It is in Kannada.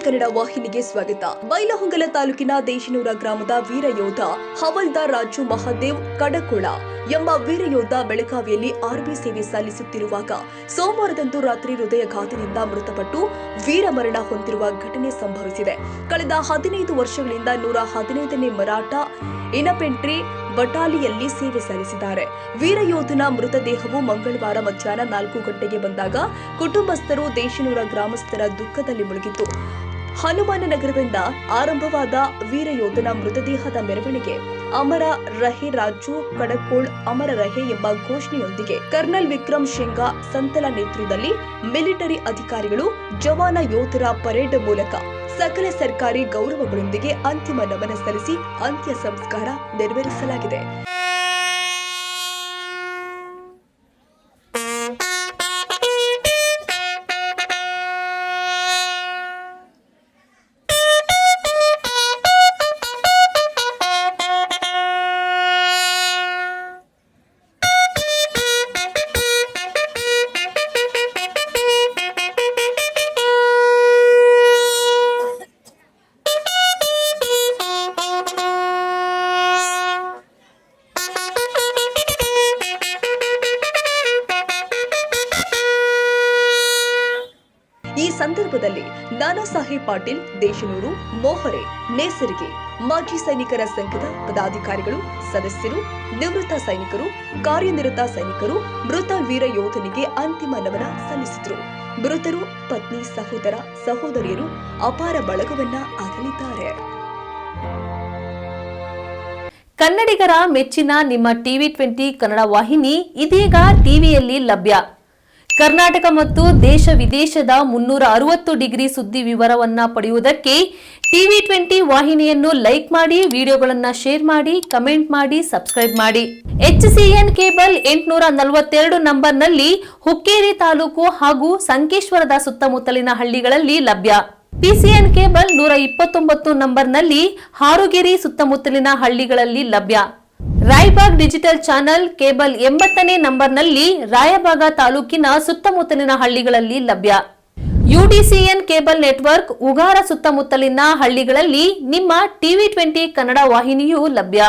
ಕನ್ನಡ ವಾಹಿನಿಗೆ ಸ್ವಾಗತ. ಬೈಲಹೊಂಗಲ ತಾಲೂಕಿನ ದೇಶನೂರ ಗ್ರಾಮದ ವೀರ ಯೋಧ ಹವಲ್ದಾರ್ ರಾಜು ಮಹಾದೇವ್ ಕಡಕೋಳ ಎಂಬ ವೀರ ಯೋಧ ಬೆಳಗಾವಿಯಲ್ಲಿ ಆರ್ಮಿ ಸೇವೆ ಸಲ್ಲಿಸುತ್ತಿರುವಾಗ ಸೋಮವಾರದಂದು ರಾತ್ರಿ ಹೃದಯಾಘಾತದಿಂದ ಮೃತಪಟ್ಟು ವೀರಮರಣ ಹೊಂದಿರುವ ಘಟನೆ ಸಂಭವಿಸಿದೆ. ಕಳೆದ 15 ವರ್ಷಗಳಿಂದ 115ನೇ ಮರಾಠ ಇನ್ಫೆಂಟ್ರಿ ಬಟಾಲಿಯಲ್ಲಿ ಸೇವೆ ಸಲ್ಲಿಸಿದ್ದಾರೆ. ವೀರ ಯೋಧನ ಮೃತದೇಹವು ಮಂಗಳವಾರ ಮಧ್ಯಾಹ್ನ 4 ಗಂಟೆಗೆ ಬಂದಾಗ ಕುಟುಂಬಸ್ಥರು ದೇಶನೂರ ಗ್ರಾಮಸ್ಥರ ದುಃಖದಲ್ಲಿ ಮುಳುಗಿತ್ತು. ಹನುಮಾನ ನಗರದಿಂದ ಆರಂಭವಾದ ವೀರ ಯೋಧನ ಮೃತದೇಹದ ಮೆರವಣಿಗೆ ಅಮರ ರಹೆ ರಾಜು ಕಡಕೋಳ್ ಅಮರ ರಹೆ ಎಂಬ ಘೋಷಣೆಯೊಂದಿಗೆ ಕರ್ನಲ್ ವಿಕ್ರಮ್ ಶೆಂಗಾ ಸಂತಲ ನೇತೃತ್ವದಲ್ಲಿ ಮಿಲಿಟರಿ ಅಧಿಕಾರಿಗಳು ಜವಾನ ಯೋಧರ ಪರೇಡ್ ಮೂಲಕ ಸಕಲ ಸರ್ಕಾರಿ ಗೌರವಗಳೊಂದಿಗೆ ಅಂತಿಮ ನಮನ ಸಲ್ಲಿಸಿ ಅಂತ್ಯ ಸಂಸ್ಕಾರ ನೆರವೇರಿಸಲಾಗಿದೆ. ಈ ಸಂದರ್ಭದಲ್ಲಿ ನಾನಾ ಸಾಹೇಬ್ ಪಾಟೀಲ್, ದೇಶನೂರು, ಮೋಹರೆ, ನೇಸರಿಗೆ, ಮಾಜಿ ಸೈನಿಕರ ಸಂಘದ ಪದಾಧಿಕಾರಿಗಳು, ಸದಸ್ಯರು, ನಿವೃತ್ತ ಸೈನಿಕರು, ಕಾರ್ಯನಿರತ ಸೈನಿಕರು ಮೃತ ವೀರ ಯೋಧನಿಗೆ ಅಂತಿಮ ನಮನ ಸಲ್ಲಿಸಿದರು. ಮೃತರು ಪತ್ನಿ, ಸಹೋದರ, ಸಹೋದರಿಯರು ಅಪಾರ ಬಳಗವನ್ನ ಅಗಲಿದ್ದಾರೆ. ಕನ್ನಡಿಗರ ಮೆಚ್ಚಿನ ನಿಮ್ಮ ಟಿವಿ 20 ಕನ್ನಡ ವಾಹಿನಿ ಇದೀಗ ಟಿವಿಯಲ್ಲಿ ಲಭ್ಯ. ಕರ್ನಾಟಕ ಮತ್ತು ದೇಶ ವಿದೇಶದ 360 ಡಿಗ್ರಿ ಸುದ್ದಿ ವಿವರವನ್ನ ಪಡೆಯುವುದಕ್ಕೆ ಟಿವಿ 20 ವಾಹಿನಿಯನ್ನು ಲೈಕ್ ಮಾಡಿ, ವಿಡಿಯೋಗಳನ್ನು ಶೇರ್ ಮಾಡಿ, ಕಮೆಂಟ್ ಮಾಡಿ, ಸಬ್ಸ್ಕ್ರೈಬ್ ಮಾಡಿ. HCN ಕೇಬಲ್ 842 ನಂಬರ್ನಲ್ಲಿ ಹುಕ್ಕೇರಿ ತಾಲೂಕು ಹಾಗೂ ಸಂಕೇಶ್ವರದ ಸುತ್ತಮುತ್ತಲಿನ ಹಳ್ಳಿಗಳಲ್ಲಿ ಲಭ್ಯ. PCN ಕೇಬಲ್ 129 ನಂಬರ್ನಲ್ಲಿ ಹಾರುಗೆರೆ ಸುತ್ತಮುತ್ತಲಿನ ಹಳ್ಳಿಗಳಲ್ಲಿ ಲಭ್ಯ. ರಾಯಬಾಗ್ ಡಿಜಿಟಲ್ ಚಾನೆಲ್ ಕೇಬಲ್ 80ನೇ ನಂಬರ್ನಲ್ಲಿ ರಾಯಬಾಗ ತಾಲೂಕಿನ ಸುತ್ತಮುತ್ತಲಿನ ಹಳ್ಳಿಗಳಲ್ಲಿ ಲಭ್ಯ. UDCN ಕೇಬಲ್ ನೆಟ್ವರ್ಕ್ ಉಗಾರ ಸುತ್ತಮುತ್ತಲಿನ ಹಳ್ಳಿಗಳಲ್ಲಿ ನಿಮ್ಮ ಟಿವಿ 20 ಕನ್ನಡ ವಾಹಿನಿಯೂ ಲಭ್ಯ.